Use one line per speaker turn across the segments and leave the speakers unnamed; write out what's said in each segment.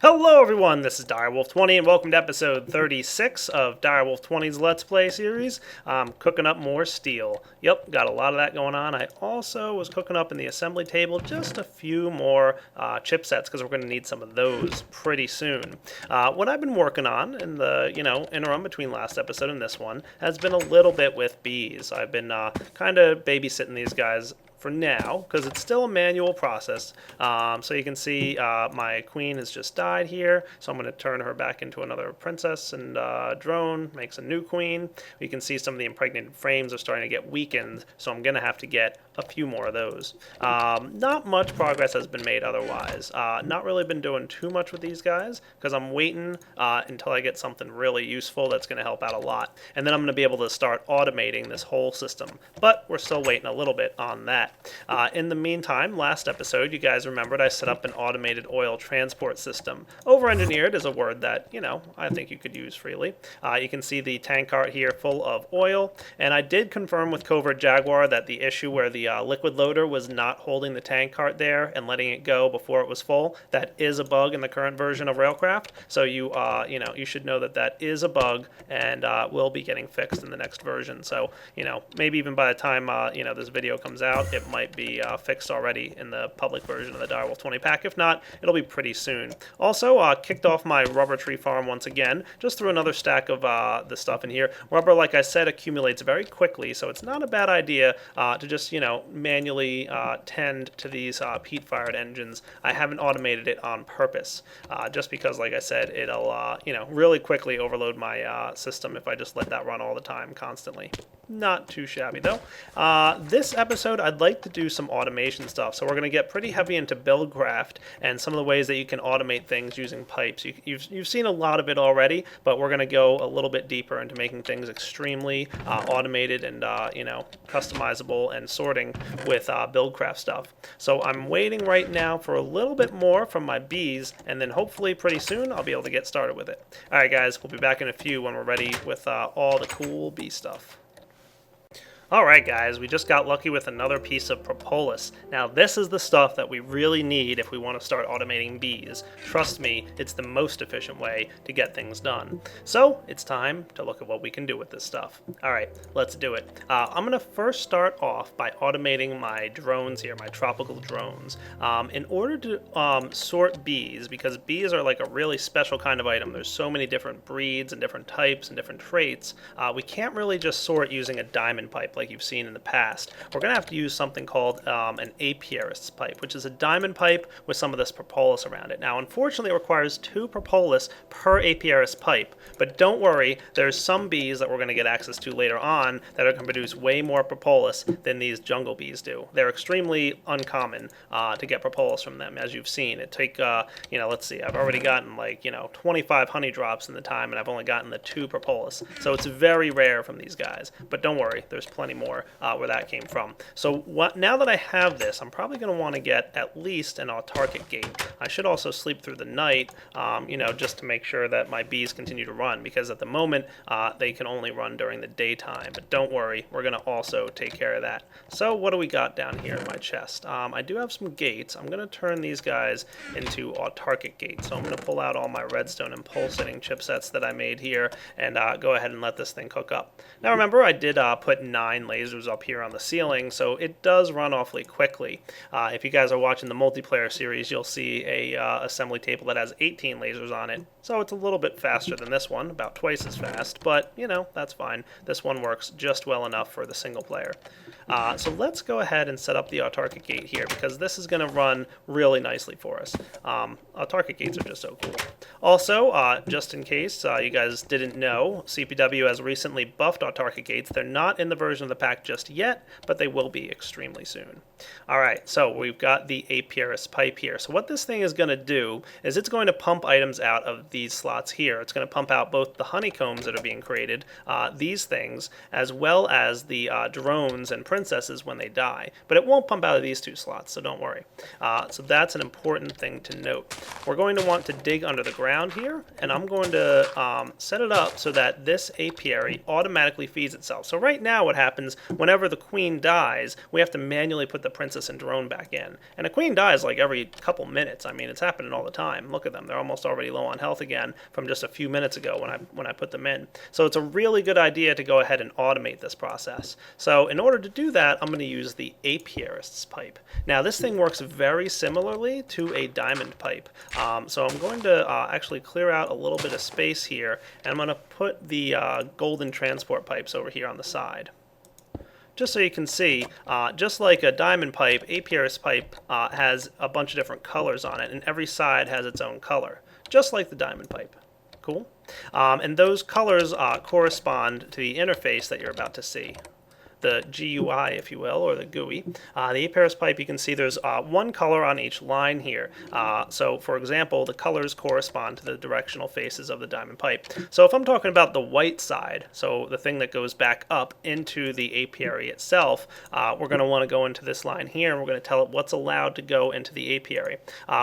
Hello everyone, this is Direwolf20 and welcome to episode 36 of Direwolf20's Let's Play series. I'm cooking up more steel. Yep, got a lot of that going on. I also was cooking up in the assembly table just a few more chipsets because we're going to need some of those pretty soon. What I've been working on in the interim between last episode and this one has been a little bit with bees. I've been kind of babysitting these guys for now, because it's still a manual process. So you can see my queen has just died here, so I'm going to turn her back into another princess, and drone makes a new queen. You can see some of the impregnated frames are starting to get weakened, so I'm going to have to get a few more of those. Not much progress has been made otherwise. Not really been doing too much with these guys, because I'm waiting until I get something really useful that's going to help out a lot. And then I'm going to be able to start automating this whole system. But we're still waiting a little bit on that. In the meantime, last episode, you guys remembered I set up an automated oil transport system. Over-engineered is a word that, I think you could use freely. You can see the tank cart here full of oil, and I did confirm with Covert Jaguar that the issue where the liquid loader was not holding the tank cart there and letting it go before it was full, that is a bug in the current version of Railcraft. So you should know that that is a bug and will be getting fixed in the next version. So, maybe even by the time, this video comes out, it might be fixed already in the public version of the Direwolf20 pack. If not, it'll be pretty soon. Also, kicked off my rubber tree farm once again. Just threw another stack of the stuff in here. Rubber, like I said, accumulates very quickly, so it's not a bad idea to just, manually tend to these peat-fired engines. I haven't automated it on purpose, just because, like I said, it'll, really quickly overload my system if I just let that run all the time constantly. Not too shabby, though. This episode, I'd like to do some automation stuff. So we're going to get pretty heavy into buildcraft and some of the ways that you can automate things using pipes. You've seen a lot of it already, but we're going to go a little bit deeper into making things extremely automated and, customizable and sorting with buildcraft stuff. So I'm waiting right now for a little bit more from my bees, and then hopefully pretty soon I'll be able to get started with it. All right, guys, we'll be back in a few when we're ready with all the cool bee stuff. Alright guys, we just got lucky with another piece of propolis. Now this is the stuff that we really need if we want to start automating bees. Trust me, it's the most efficient way to get things done. So it's time to look at what we can do with this stuff. Alright, let's do it. I'm going to first start off by automating my drones here, my tropical drones. In order to sort bees, because bees are like a really special kind of item, there's so many different breeds and different types and different traits, we can't really just sort using a diamond pipe like you've seen in the past. We're going to have to use something called an apiarist's pipe, which is a diamond pipe with some of this propolis around it. Now, unfortunately, it requires 2 propolis per apiarist pipe, but don't worry, there's some bees that we're going to get access to later on that are going to produce way more propolis than these jungle bees do. They're extremely uncommon to get propolis from them, as you've seen. It take, let's see, I've already gotten 25 honey drops in the time, and I've only gotten the 2 propolis. So it's very rare from these guys, but don't worry, there's plenty more where that came from. So now that I have this, I'm probably going to want to get at least an autarkic gate. I should also sleep through the night, just to make sure that my bees continue to run, because at the moment they can only run during the daytime. But don't worry, we're going to also take care of that. So what do we got down here in my chest? I do have some gates. I'm going to turn these guys into autarkic gates. So I'm going to pull out all my redstone and pulsating chipsets that I made here and go ahead and let this thing cook up. Now remember, I did put 9 lasers up here on the ceiling, so it does run awfully quickly. If you guys are watching the multiplayer series, you'll see a assembly table that has 18 lasers on it, so it's a little bit faster than this one, about twice as fast, but that's fine. This one works just well enough for the single player. So let's go ahead and set up the autarkic gate here, because this is going to run really nicely for us. Autarkic gates are just so cool. Also, just in case you guys didn't know, CPW has recently buffed autarkic gates. They're not in the version of the pack just yet, but they will be extremely soon. Alright, so we've got the apiarist pipe here. So what this thing is going to do is it's going to pump items out of these slots here. It's going to pump out both the honeycombs that are being created, these things, as well as the drones and princesses when they die. But it won't pump out of these 2 slots, so don't worry. So that's an important thing to note. We're going to want to dig under the ground here, and I'm going to set it up so that this apiary automatically feeds itself. So right now what happens happens whenever the queen dies, we have to manually put the princess and drone back in. And a queen dies like every couple minutes. I mean, it's happening all the time. Look at them. They're almost already low on health again from just a few minutes ago when I put them in. So it's a really good idea to go ahead and automate this process. So in order to do that, I'm going to use the apiarist's pipe. Now this thing works very similarly to a diamond pipe. So I'm going to actually clear out a little bit of space here, and I'm going to put the golden transport pipes over here on the side. Just so you can see, just like a diamond pipe, apiarist pipe has a bunch of different colors on it, and every side has its own color, just like the diamond pipe. Cool? And those colors correspond to the interface that you're about to see. The GUI, if you will, or the GUI. The apiarist pipe, you can see there's one color on each line here. So, for example, the colors correspond to the directional faces of the diamond pipe. So if I'm talking about the white side, so the thing that goes back up into the apiary itself, we're going to want to go into this line here, and we're going to tell it what's allowed to go into the apiary.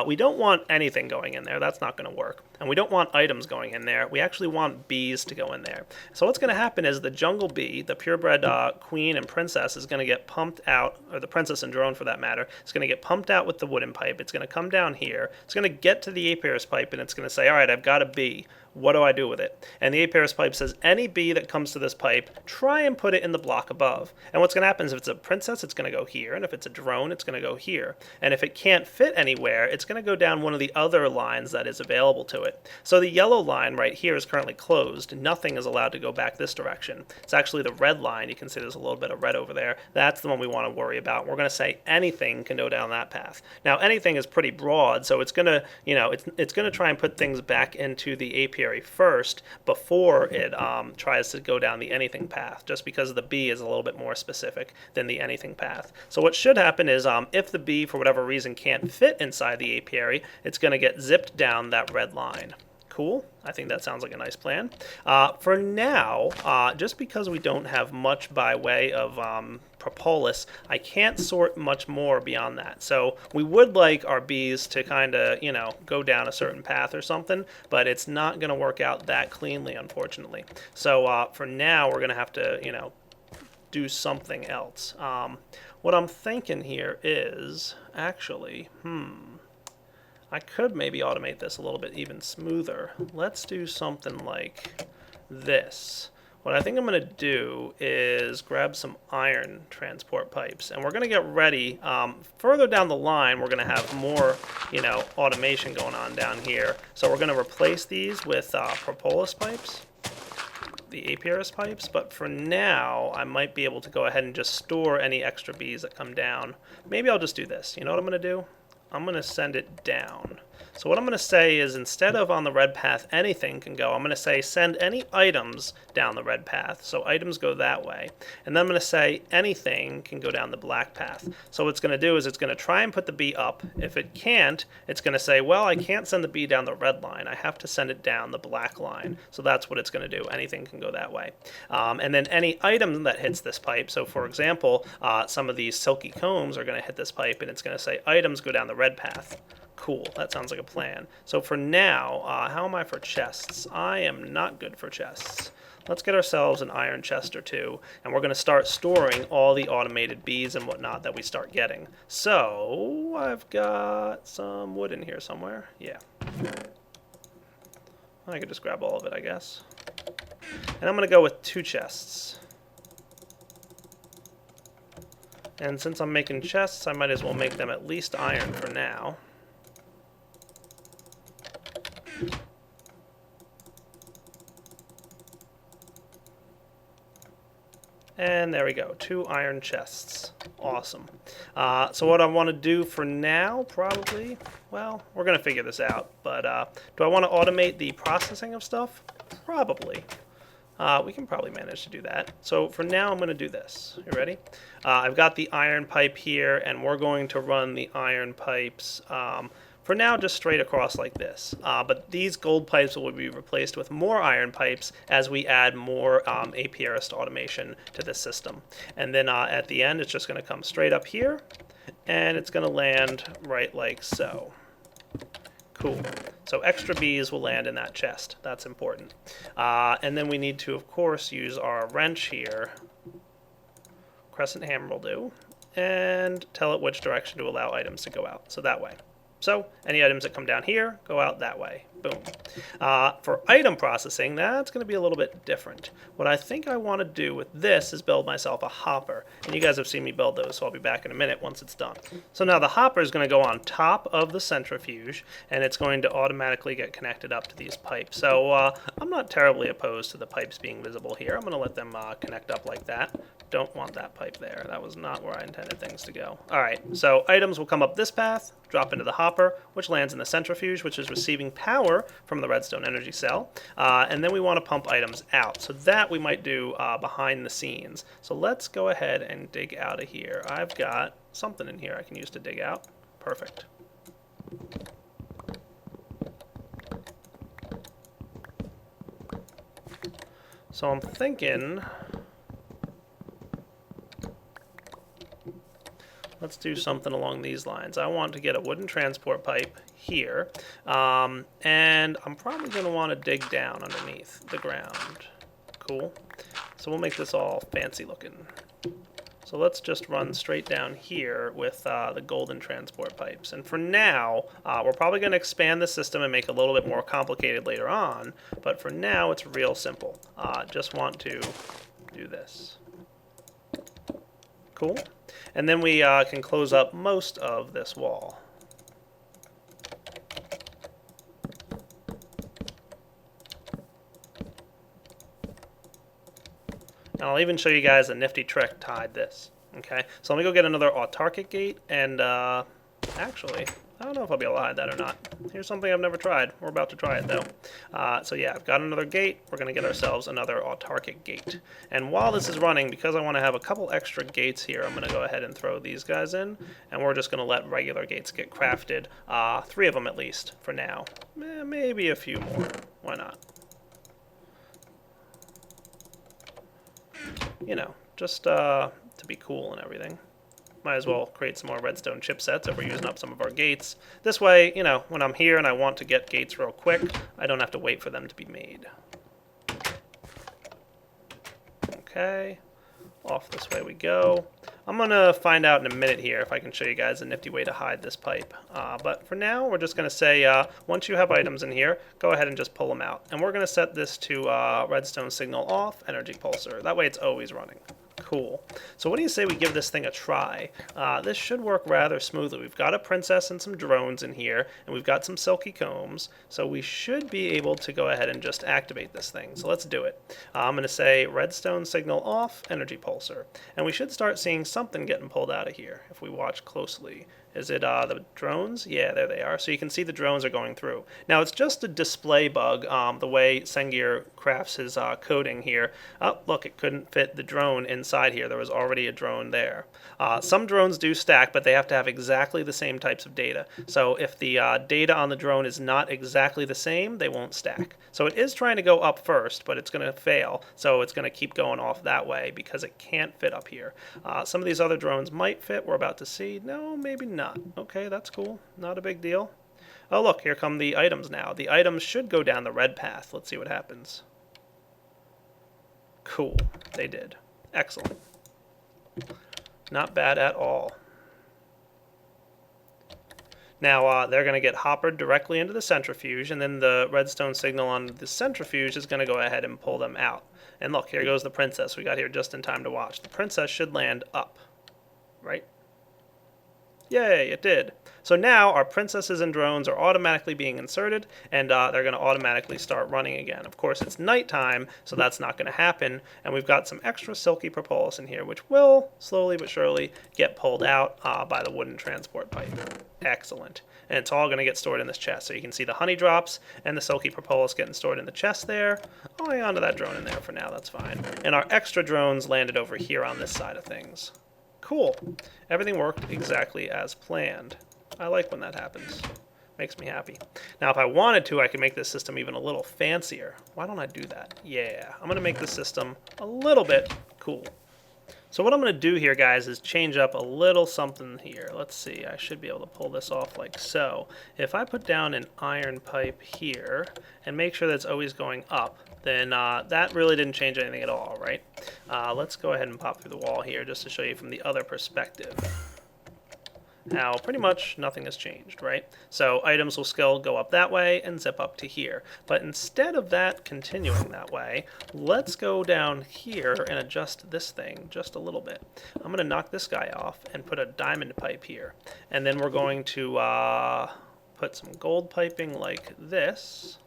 We don't want anything going in there. That's not going to work. And we don't want items going in there. We actually want bees to go in there. So what's going to happen is the jungle bee, the purebred queen and princess, is going to get pumped out, or the princess and drone for that matter, is going to get pumped out with the wooden pipe. It's going to come down here. It's going to get to the apiarist pipe, and it's going to say, all right, I've got a bee. What do I do with it? And the apiarist pipe says, any bee that comes to this pipe, try and put it in the block above. And what's going to happen is if it's a princess, it's going to go here. And if it's a drone, it's going to go here. And if it can't fit anywhere, it's going to go down one of the other lines that is available to it. So the yellow line right here is currently closed. Nothing is allowed to go back this direction. It's actually the red line. You can see there's a little bit of red over there. That's the one we want to worry about. We're going to say anything can go down that path. Now, anything is pretty broad, so it's going to, it's going to try and put things back into the apiary first before it tries to go down the anything path, just because the bee is a little bit more specific than the anything path. So what should happen is if the bee for whatever reason can't fit inside the apiary, it's going to get zipped down that red line. Cool. I think that sounds like a nice plan. For now, just because we don't have much by way of propolis, I can't sort much more beyond that. So we would like our bees to kind of, go down a certain path or something, but it's not going to work out that cleanly, unfortunately. So for now, we're going to have to, do something else. What I'm thinking here is actually, I could maybe automate this a little bit even smoother. Let's do something like this. What I think I'm going to do is grab some iron transport pipes, and we're going to get ready. Further down the line, we're going to have more, automation going on down here. So we're going to replace these with propolis pipes, the apiarist pipes, but for now, I might be able to go ahead and just store any extra bees that come down. Maybe I'll just do this. You know what I'm going to do? I'm going to send it down. So what I'm going to say is instead of on the red path, anything can go, I'm going to say send any items down the red path. So items go that way. And then I'm going to say anything can go down the black path. So what it's going to do is it's going to try and put the bee up. If it can't, it's going to say, well, I can't send the bee down the red line. I have to send it down the black line. So that's what it's going to do. Anything can go that way. And then any item that hits this pipe. So for example, some of these silky combs are going to hit this pipe, and it's going to say items go down the red path. Cool, that sounds like a plan. So for now, how am I for chests? I am not good for chests. Let's get ourselves an iron chest or two, and we're going to start storing all the automated bees and whatnot that we start getting. So I've got some wood in here somewhere. Yeah. I could just grab all of it, I guess. And I'm going to go with 2 chests. And since I'm making chests, I might as well make them at least iron for now. And there we go, 2 iron chests. Awesome. So what I want to do for now, probably, well, we're going to figure this out. But do I want to automate the processing of stuff? Probably. We can probably manage to do that. So for now, I'm going to do this. You ready? I've got the iron pipe here, and we're going to run the iron pipes for now just straight across like this. But these gold pipes will be replaced with more iron pipes as we add more apiarist automation to this system. And then at the end, it's just going to come straight up here, and it's going to land right like so. Cool. So extra bees will land in that chest. That's important. And then we need to, of course, use our wrench here crescent hammer will do, and tell it which direction to allow items to go out. So that way. So any items that come down here go out that way. Boom. For item processing, that's going to be a little bit different. What I think I want to do with this is build myself a hopper. And you guys have seen me build those, so I'll be back in a minute once it's done. So now the hopper is going to go on top of the centrifuge, and it's going to automatically get connected up to these pipes. So I'm not terribly opposed to the pipes being visible here. I'm going to let them connect up like that. Don't want that pipe there. That was not where I intended things to go. All right, so items will come up this path, drop into the hopper, which lands in the centrifuge, which is receiving power from the redstone energy cell. And then we want to pump items out. So that we might do behind the scenes. So let's go ahead and dig out of here. I've got something in here I can use to dig out. Perfect. So I'm thinking, let's do something along these lines. I want to get a wooden transport pipe here, and I'm probably going to want to dig down underneath the ground. Cool. So we'll make this all fancy looking. So let's just run straight down here with the golden transport pipes. And for now, we're probably going to expand the system and make it a little bit more complicated later on, but for now it's real simple. Just want to do this. Cool. And then we can close up most of this wall. And I'll even show you guys a nifty trick to hide this. Okay, so let me go get another autarkic gate, and actually, I don't know if I'll be able to hide that or not. Here's something I've never tried. We're about to try it, though. So yeah, I've got another gate. We're going to get ourselves another autarkic gate. And while this is running, because I want to have a couple extra gates here, I'm going to go ahead and throw these guys in, and we're just going to let regular gates get crafted. 3 of them at least, for now. Maybe a few more. Why not? You know, just to be cool and everything. Might as well create some more redstone chipsets if we're using up some of our gates. This way, you know, when I'm here and I want to get gates real quick, I don't have to wait for them to be made. Okay, off this way we go. I'm going to find out in a minute here if I can show you guys a nifty way to hide this pipe. But for now, we're just going to say, once you have items in here, go ahead and just pull them out. And we're going to set this to redstone signal off, energy pulsar. That way it's always running. Cool. So what do you say we give this thing a try? This should work rather smoothly. We've got a princess and some drones in here, and we've got some silky combs, so we should be able to go ahead and just activate this thing. So let's do it. I'm going to say redstone signal off, energy pulsar, and we should start seeing something getting pulled out of here if we watch closely. Is it the drones? Yeah, there they are. So you can see the drones are going through. Now, it's just a display bug, the way Sengir crafts his coding here. Oh, look, it couldn't fit the drone inside here. There was already a drone there. Some drones do stack, but they have to have exactly the same types of data. So if the data on the drone is not exactly the same, they won't stack. So it is trying to go up first, but it's going to fail. So it's going to keep going off that way because it can't fit up here. Some of these other drones might fit. We're about to see. No, maybe not. Okay, that's cool. Not a big deal. Oh, look, here come the items now. The items should go down the red path. Let's see what happens. Cool. They did. Excellent. Not bad at all. Now, they're going to get hoppered directly into the centrifuge, and then the redstone signal on the centrifuge is going to go ahead and pull them out. And look, here goes the princess. We got here just in time to watch. The princess should land up, right? Yay, it did. So now our princesses and drones are automatically being inserted, and they're going to automatically start running again. Of course, it's nighttime, so that's not going to happen, and we've got some extra silky propolis in here, which will slowly but surely get pulled out by the wooden transport pipe. Excellent. And it's all going to get stored in this chest. So you can see the honey drops and the silky propolis getting stored in the chest there. I'll hang on to that drone in there for now, that's fine. And our extra drones landed over here on this side of things. Cool. Everything worked exactly as planned. I like when that happens. Makes me happy. Now, if I wanted to, I could make this system even a little fancier. Why don't I do that? Yeah, I'm going to make this system a little bit cool. So what I'm going to do here, guys, is change up a little something here. Let's see, I should be able to pull this off like so. If I put down an iron pipe here and make sure that it's always going up, then that really didn't change anything at all, right? Let's go ahead and pop through the wall here just to show you from the other perspective. Now, pretty much nothing has changed, right? So items will still go up that way and zip up to here. But instead of that continuing that way, let's go down here and adjust this thing just a little bit. I'm going to knock this guy off and put a diamond pipe here. And then we're going to put some gold piping like this.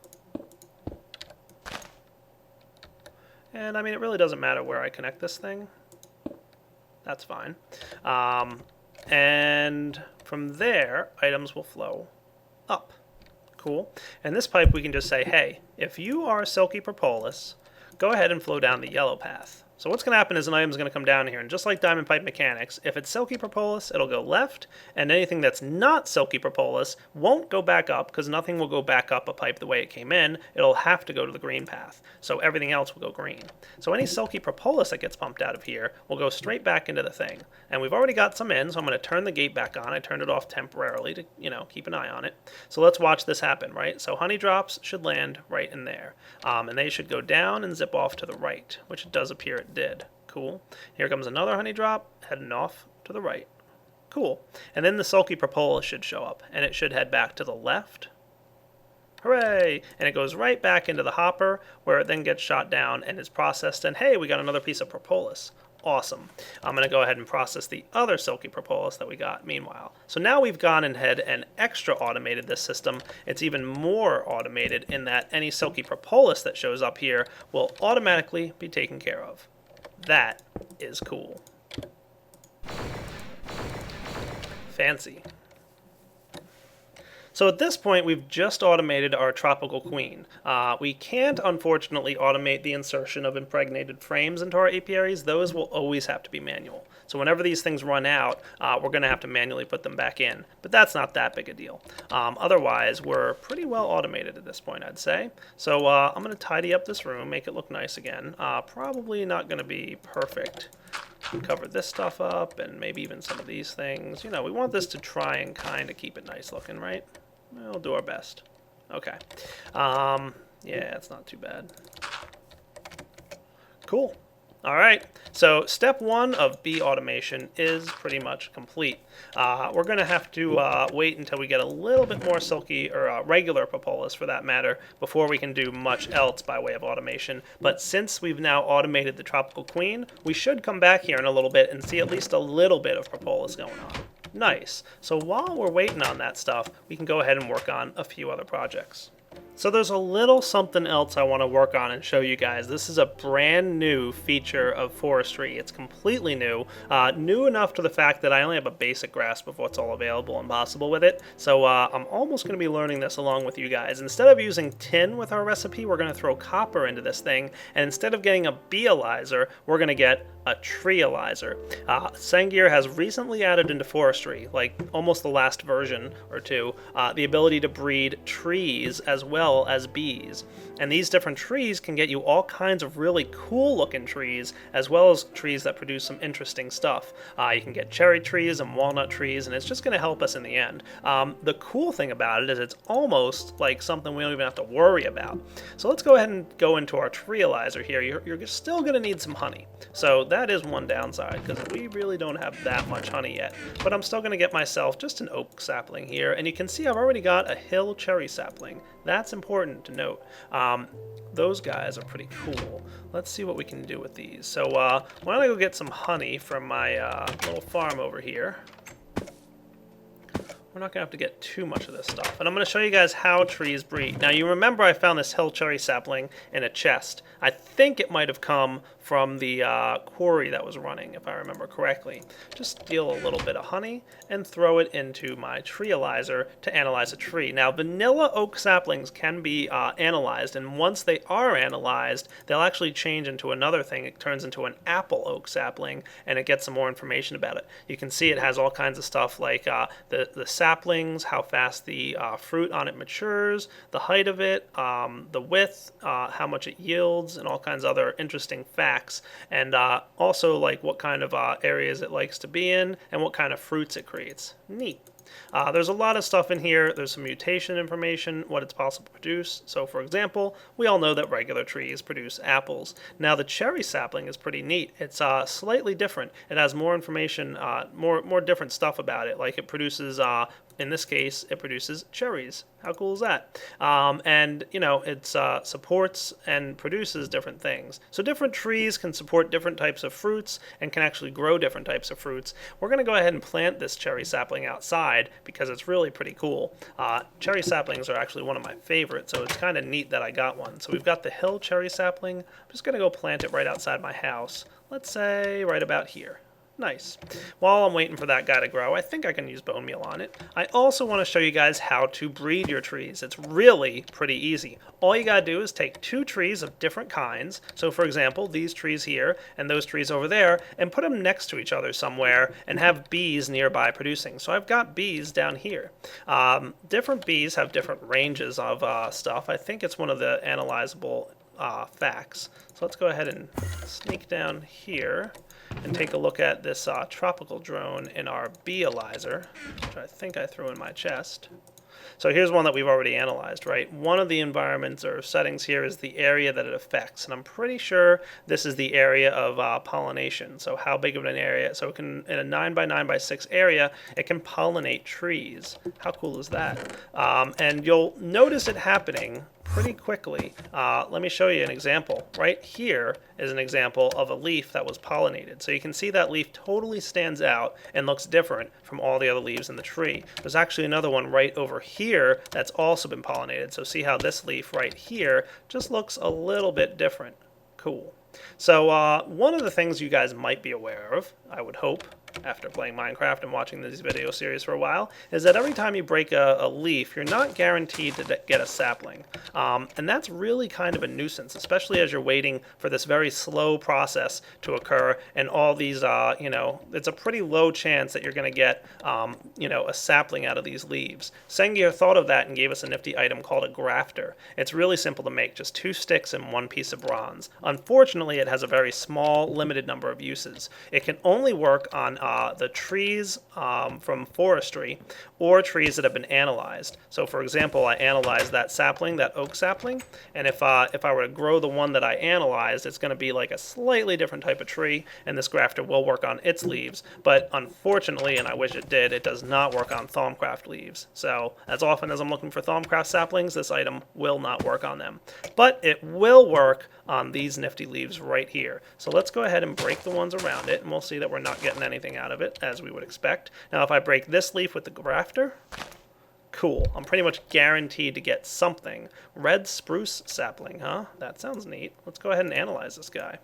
And I mean, it really doesn't matter where I connect this thing. That's fine. And from there, items will flow up. Cool. And this pipe, we can just say, hey, if you are silky propolis, go ahead and flow down the yellow path. So what's going to happen is an item's going to come down here, and just like diamond pipe mechanics, if it's silky propolis, it'll go left, and anything that's not silky propolis won't go back up, because nothing will go back up a pipe the way it came in. It'll have to go to the green path. So everything else will go green. So any silky propolis that gets pumped out of here will go straight back into the thing. And we've already got some in, so I'm going to turn the gate back on. I turned it off temporarily to, keep an eye on it. So let's watch this happen, right? So honey drops should land right in there. And they should go down and zip off to the right, which it does appear it did. Cool. Here comes another honey drop heading off to the right. Cool. And then the sulky propolis should show up, and it should head back to the left. Hooray! And it goes right back into the hopper, where it then gets shot down and is processed, and hey, we got another piece of propolis. Awesome. I'm going to go ahead and process the other silky propolis that we got meanwhile. So now we've gone ahead and extra automated this system. It's even more automated in that any silky propolis that shows up here will automatically be taken care of. That is cool. Fancy. So at this point, we've just automated our tropical queen. We can't, unfortunately, automate the insertion of impregnated frames into our apiaries. Those will always have to be manual. So whenever these things run out, we're going to have to manually put them back in. But that's not that big a deal. Otherwise, we're pretty well automated at this point, I'd say. So I'm going to tidy up this room, make it look nice again. Probably not going to be perfect. Cover this stuff up and maybe even some of these things. We want this to try and kind of keep it nice looking, right? We'll do our best. Okay. Yeah, it's not too bad. Cool. All right. So step one of bee automation is pretty much complete. We're going to have to wait until we get a little bit more silky, or regular propolis for that matter, before we can do much else by way of automation. But since we've now automated the tropical queen, we should come back here in a little bit and see at least a little bit of propolis going on. Nice. So while we're waiting on that stuff, we can go ahead and work on a few other projects. So there's a little something else I want to work on and show you guys. This is a brand new feature of forestry. It's completely new. New enough to the fact that I only have a basic grasp of what's all available and possible with it. So I'm almost going to be learning this along with you guys. Instead of using tin with our recipe, we're going to throw copper into this thing. And instead of getting a beealizer, we're going to get a treealizer. Sengir has recently added into forestry, like almost the last version or two, the ability to breed trees as well as bees. And these different trees can get you all kinds of really cool looking trees, as well as trees that produce some interesting stuff. You can get cherry trees and walnut trees, and it's just going to help us in the end. The cool thing about it is it's almost like something we don't even have to worry about. So let's go ahead and go into our treealizer here. You're still going to need some honey. So that is one downside, because we really don't have that much honey yet. But I'm still going to get myself just an oak sapling here, and you can see I've already got a hill cherry sapling. That's important to note. Those guys are pretty cool. Let's see what we can do with these. So why don't I go get some honey from my little farm over here. We're not going to have to get too much of this stuff. And I'm going to show you guys how trees breed. Now, you remember I found this hill cherry sapling in a chest. I think it might have come from the quarry that was running, if I remember correctly. Just steal a little bit of honey and throw it into my treealizer to analyze a tree. Now, vanilla oak saplings can be analyzed, and once they are analyzed, they'll actually change into another thing. It turns into an apple oak sapling, and it gets some more information about it. You can see it has all kinds of stuff like the saplings, how fast the fruit on it matures, the height of it, the width, how much it yields, and all kinds of other interesting facts facts, and also like what kind of areas it likes to be in and what kind of fruits it creates. Neat. There's a lot of stuff in here. There's some mutation information, what it's possible to produce. So for example, we all know that regular trees produce apples. Now the cherry sapling is pretty neat. It's slightly different. It has more information, more different stuff about it. Like it produces, in this case, it produces cherries. How cool is that? And you know, it supports and produces different things. So different trees can support different types of fruits and can actually grow different types of fruits. We're going to go ahead and plant this cherry sapling outside because it's really pretty cool. Cherry saplings are actually one of my favorites, so it's kind of neat that I got one. So we've got the hill cherry sapling. I'm just going to go plant it right outside my house. Let's say right about here. Nice. While I'm waiting for that guy to grow, I think I can use bone meal on it. I also want to show you guys how to breed your trees. It's really pretty easy. All you got to do is take two trees of different kinds. So for example, these trees here and those trees over there, and put them next to each other somewhere and have bees nearby producing. So I've got bees down here. Different bees have different ranges of stuff. I think it's one of the analyzable facts. So let's go ahead and sneak down here and take a look at this tropical drone in our beealyzer, which I think I threw in my chest. So here's one that we've already analyzed, right? One of the environments or settings here is the area that it affects, and I'm pretty sure this is the area of pollination. So how big of an area? So it can, in a 9 by 9 by 6 area, it can pollinate trees. How cool is that? And you'll notice it happening pretty quickly. Let me show you an example. Right here is an example of a leaf that was pollinated. So you can see that leaf totally stands out and looks different from all the other leaves in the tree. There's actually another one right over here that's also been pollinated. So see how this leaf right here just looks a little bit different. Cool. So one of the things you guys might be aware of, I would hope, after playing Minecraft and watching these video series for a while, is that every time you break a leaf, you're not guaranteed to get a sapling. And that's really kind of a nuisance, especially as you're waiting for this very slow process to occur, and all these, you know, it's a pretty low chance that you're going to get, you know, a sapling out of these leaves. Sengia thought of that and gave us a nifty item called a grafter. It's really simple to make, just 2 sticks and 1 piece of bronze. Unfortunately, it has a very small, limited number of uses. It can only work on the trees from forestry or trees that have been analyzed. So for example, I analyzed that sapling, that oak sapling, and if I were to grow the one that I analyzed, it's going to be like a slightly different type of tree, and this grafter will work on its leaves. But unfortunately, and I wish it did, it does not work on Thaumcraft leaves. So as often as I'm looking for Thaumcraft saplings, this item will not work on them. But it will work on these nifty leaves right here. So let's go ahead and break the ones around it, and we'll see that we're not getting anything out of it, as we would expect. Now if I break this leaf with the grafter, cool. I'm pretty much guaranteed to get something. Red spruce sapling, huh? That sounds neat. Let's go ahead and analyze this guy.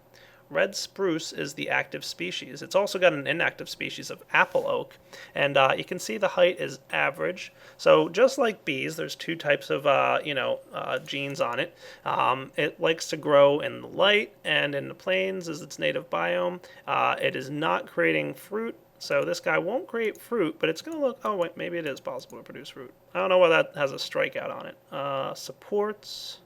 Red spruce is the active species. It's also got an inactive species of apple oak, and you can see the height is average. So just like bees, there's 2 types of genes on it. It likes to grow in the light and in the plains as its native biome. It is not creating fruit, so this guy won't create fruit, but it's going to look, oh wait, maybe it is possible to produce fruit. I don't know why that has a strikeout on it. Supports,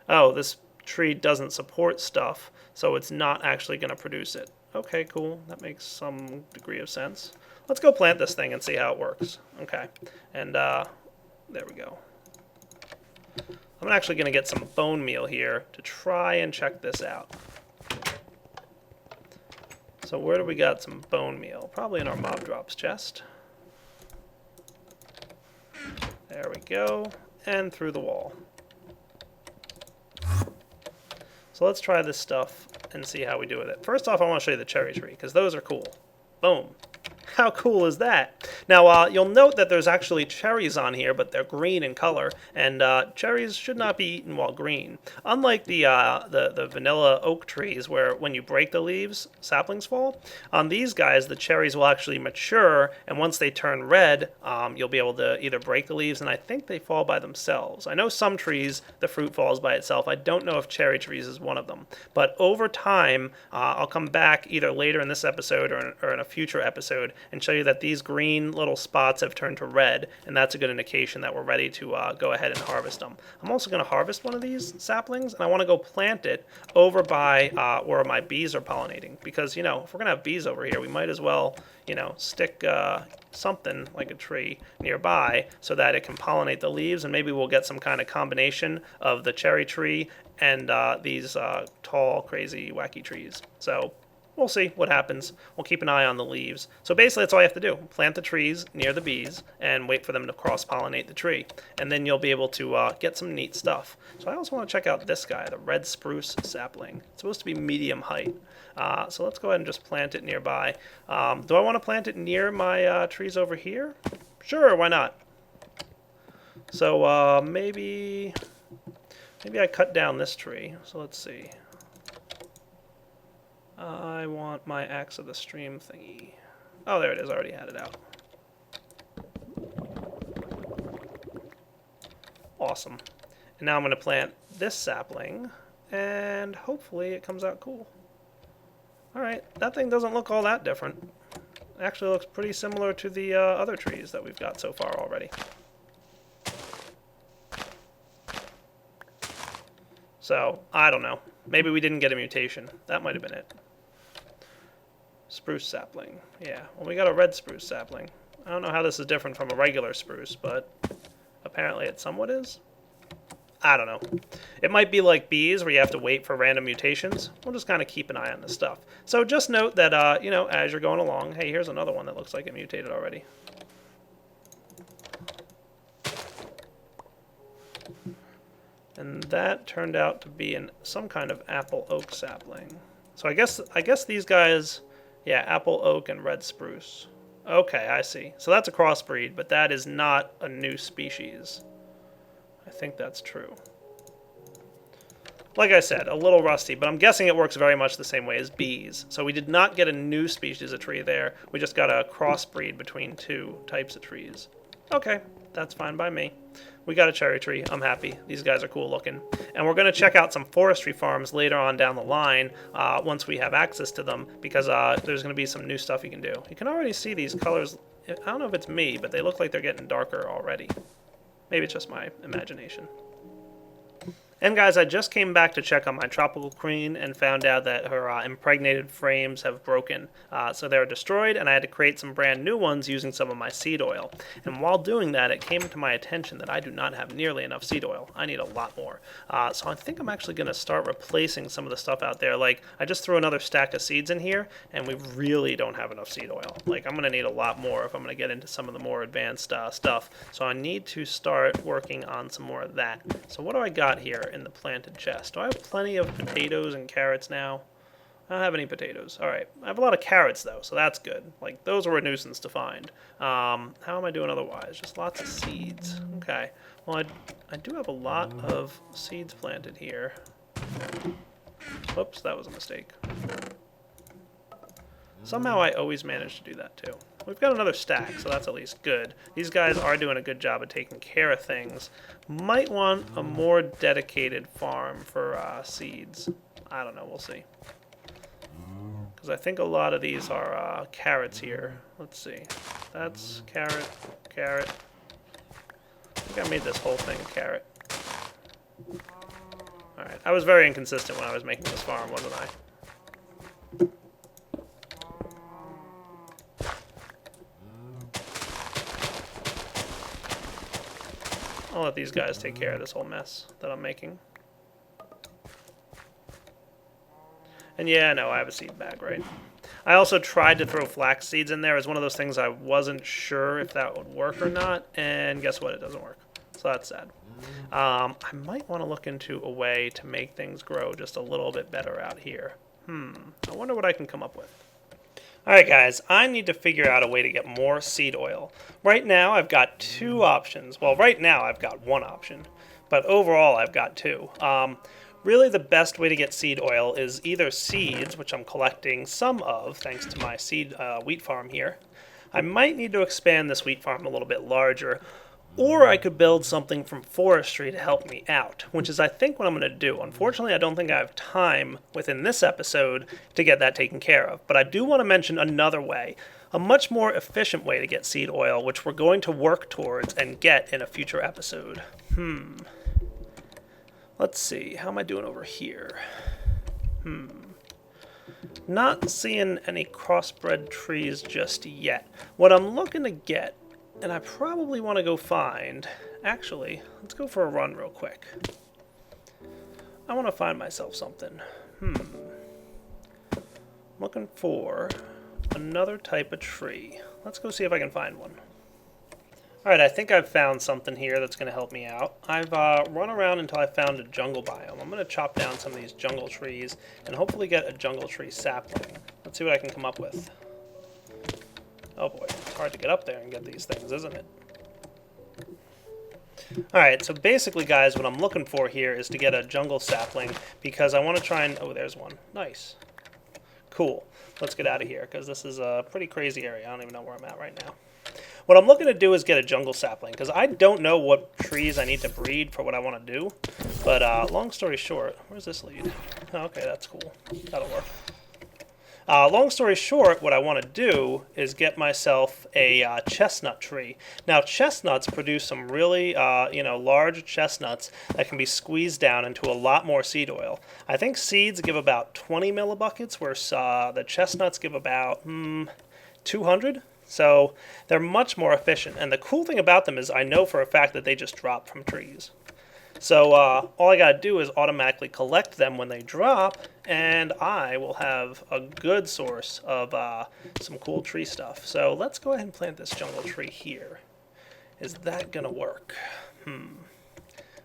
oh, this tree doesn't support stuff, so it's not actually going to produce it. Okay, cool. That makes some degree of sense. Let's go plant this thing and see how it works. Okay, and there we go. I'm actually going to get some bone meal here to try and check this out. So where do we got some bone meal? Probably in our mob drops chest. There we go, and through the wall. So let's try this stuff and see how we do with it. First off, I want to show you the cherry tree, because those are cool. Boom. How cool is that? Now, you'll note that there's actually cherries on here, but they're green in color, and cherries should not be eaten while green. Unlike the vanilla oak trees, where when you break the leaves, saplings fall, on these guys, the cherries will actually mature, and once they turn red, you'll be able to either break the leaves, and I think they fall by themselves. I know some trees, the fruit falls by itself. I don't know if cherry trees is one of them. But over time, I'll come back either later in this episode or in a future episode and show you that these green little spots have turned to red, and that's a good indication that we're ready to go ahead and harvest them. I'm also going to harvest one of these saplings, and I want to go plant it over by where my bees are pollinating, because, you know, if we're going to have bees over here, we might as well, you know, stick something like a tree nearby so that it can pollinate the leaves, and maybe we'll get some kind of combination of the cherry tree and these tall, crazy, wacky trees. So we'll see what happens. We'll keep an eye on the leaves. So basically that's all you have to do. Plant the trees near the bees and wait for them to cross-pollinate the tree. And then you'll be able to get some neat stuff. So I also want to check out this guy, the red spruce sapling. It's supposed to be medium height. So let's go ahead and just plant it nearby. Do I want to plant it near my trees over here? Sure, why not? So maybe I cut down this tree. So let's see. I want my axe of the stream thingy. Oh, there it is. I already had it out. Awesome. And now I'm going to plant this sapling, and hopefully it comes out cool. Alright, that thing doesn't look all that different. It actually looks pretty similar to the other trees that we've got so far already. So, I don't know. Maybe we didn't get a mutation. That might have been it. Spruce sapling. Yeah, well, we got a red spruce sapling. I don't know how this is different from a regular spruce, but apparently it somewhat is. I don't know. It might be like bees where you have to wait for random mutations. We'll just kind of keep an eye on this stuff. So just note that, you know, as you're going along, hey, here's another one that looks like it mutated already. And that turned out to be some kind of apple oak sapling. So I guess these guys, yeah, apple oak and red spruce. Okay, I see. So that's a crossbreed, but that is not a new species. I think that's true. Like I said, a little rusty, but I'm guessing it works very much the same way as bees. So we did not get a new species of tree there. We just got a crossbreed between two types of trees. Okay, that's fine by me. We got a cherry tree. I'm happy. These guys are cool looking. And we're going to check out some forestry farms later on down the line once we have access to them, because there's going to be some new stuff you can do. You can already see these colors. I don't know if it's me, but they look like they're getting darker already. Maybe it's just my imagination. And guys, I just came back to check on my tropical queen and found out that her impregnated frames have broken. So they're destroyed, and I had to create some brand new ones using some of my seed oil. And while doing that, it came to my attention that I do not have nearly enough seed oil. I need a lot more. So I think I'm actually going to start replacing some of the stuff out there. Like, I just threw another stack of seeds in here, and we really don't have enough seed oil. Like, I'm going to need a lot more if I'm going to get into some of the more advanced stuff. So I need to start working on some more of that. So what do I got here in the planted chest? Do I have plenty of potatoes and carrots now? I don't have any potatoes. Alright, I have a lot of carrots though, so that's good. Like, those were a nuisance to find. How am I doing otherwise? Just lots of seeds. Okay, well I do have a lot of seeds planted here. Whoops, that was a mistake. Somehow I always manage to do that too. We've got another stack, so that's at least good. These guys are doing a good job of taking care of things. Might want a more dedicated farm for seeds. I don't know, we'll see. Because I think a lot of these are carrots here. Let's see. That's carrot, carrot. I think I made this whole thing carrot. Alright, I was very inconsistent when I was making this farm, wasn't I? I'll let these guys take care of this whole mess that I'm making. And yeah, no, I have a seed bag, right? I also tried to throw flax seeds in there as one of those things I wasn't sure if that would work or not, and guess what? It doesn't work. So that's sad. I might want to look into a way to make things grow just a little bit better out here. I wonder what I can come up with. Alright guys, I need to figure out a way to get more seed oil. Right now I've got two options. Well, right now I've got one option, but overall I've got two. Really the best way to get seed oil is either seeds, which I'm collecting some of thanks to my seed wheat farm here. I might need to expand this wheat farm a little bit larger, Or I could build something from forestry to help me out, which is I think what I'm going to do. Unfortunately, I don't think I have time within this episode to get that taken care of. But I do want to mention another way, a much more efficient way to get seed oil, which we're going to work towards and get in a future episode. Let's see, how am I doing over here? Not seeing any crossbred trees just yet. What I'm looking to get, and I probably want to go find... Actually, let's go for a run real quick. I want to find myself something. Looking for another type of tree. Let's go see if I can find one. Alright, I think I've found something here that's going to help me out. I've run around until I found a jungle biome. I'm going to chop down some of these jungle trees and hopefully get a jungle tree sapling. Let's see what I can come up with. Oh boy, it's hard to get up there and get these things, isn't it? Alright, so basically, guys, what I'm looking for here is to get a jungle sapling because I want to try and... Oh, there's one. Nice. Cool. Let's get out of here because this is a pretty crazy area. I don't even know where I'm at right now. What I'm looking to do is get a jungle sapling, because I don't know what trees I need to breed for what I want to do. But long story short, where's this lead? Oh, okay, that's cool. That'll work. Long story short, what I want to do is get myself a chestnut tree. Now, chestnuts produce some really, large chestnuts that can be squeezed down into a lot more seed oil. I think seeds give about 20 millibuckets, whereas the chestnuts give about 200. So they're much more efficient. And the cool thing about them is I know for a fact that they just drop from trees. So all I got to do is automatically collect them when they drop, and I will have a good source of some cool tree stuff. So let's go ahead and plant this jungle tree here. Is that going to work? I'm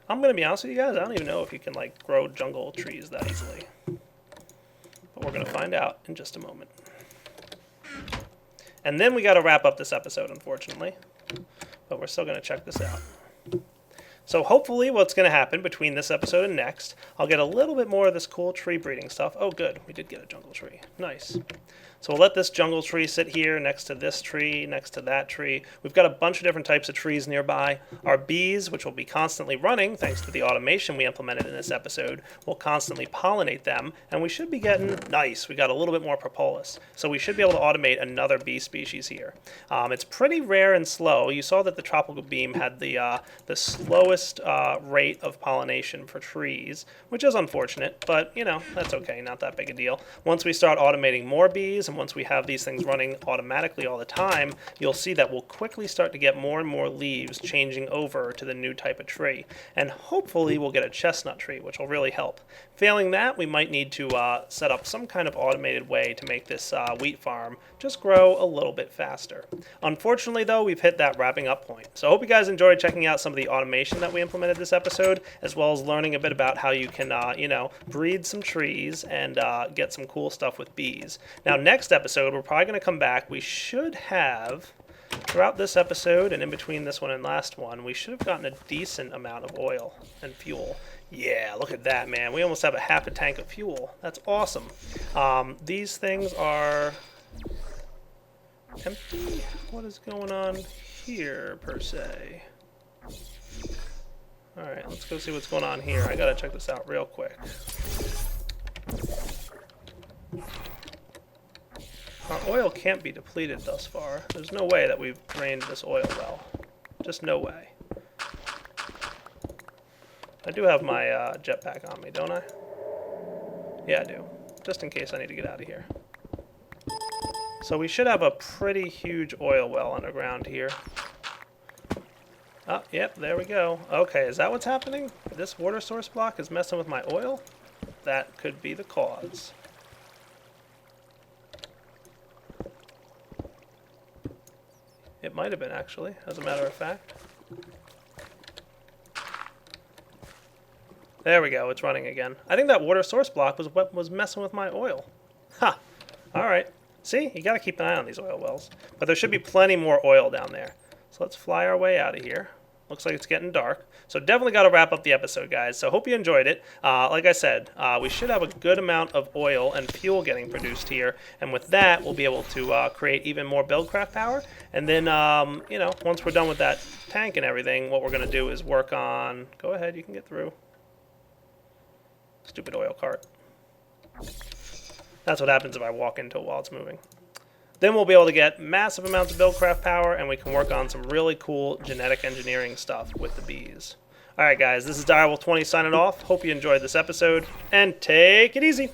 going to be honest with you guys, I don't even know if you can grow jungle trees that easily. But we're going to find out in just a moment. And then we got to wrap up this episode, unfortunately. But we're still going to check this out. So hopefully what's going to happen between this episode and next, I'll get a little bit more of this cool tree breeding stuff. Oh, good. We did get a jungle tree. Nice. So we'll let this jungle tree sit here next to this tree, next to that tree. We've got a bunch of different types of trees nearby. Our bees, which will be constantly running, thanks to the automation we implemented in this episode, will constantly pollinate them. And we should be getting, nice, we got a little bit more propolis. So we should be able to automate another bee species here. It's pretty rare and slow. You saw that the tropical beam had the slowest rate of pollination for trees, which is unfortunate, but, that's okay, not that big a deal. Once we start automating more bees, and once we have these things running automatically all the time, you'll see that we'll quickly start to get more and more leaves changing over to the new type of tree. And hopefully we'll get a chestnut tree, which will really help. Failing that, we might need to set up some kind of automated way to make this wheat farm just grow a little bit faster. Unfortunately, though, we've hit that wrapping up point. So I hope you guys enjoyed checking out some of the automation that we implemented this episode, as well as learning a bit about how you can, breed some trees and get some cool stuff with bees. Now, next episode, we're probably going to come back. We should have, throughout this episode and in between this one and last one, we should have gotten a decent amount of oil and fuel. Yeah, look at that, man. We almost have a half a tank of fuel. That's awesome. These things are empty. What is going on here, per se? Alright, let's go see what's going on here. I gotta check this out real quick. Our oil can't be depleted thus far. There's no way that we've drained this oil well. Just no way. I do have my jetpack on me, don't I? Yeah, I do. Just in case I need to get out of here. So we should have a pretty huge oil well underground here. Oh, yep, there we go. Okay, is that what's happening? This water source block is messing with my oil? That could be the cause. It might have been, actually, as a matter of fact. There we go, it's running again. I think that water source block was what was messing with my oil. Ha! Alright. See, you gotta keep an eye on these oil wells. But there should be plenty more oil down there. So let's fly our way out of here. Looks like it's getting dark. So definitely got to wrap up the episode, guys. So hope you enjoyed it. Like I said, we should have a good amount of oil and fuel getting produced here. And with that, we'll be able to create even more buildcraft power. And then, once we're done with that tank and everything, what we're going to do is work on... Go ahead, you can get through. Stupid oil cart. That's what happens if I walk into it while it's moving. Then we'll be able to get massive amounts of buildcraft power, and we can work on some really cool genetic engineering stuff with the bees. Alright guys, this is Direwolf20 signing off. Hope you enjoyed this episode, and take it easy!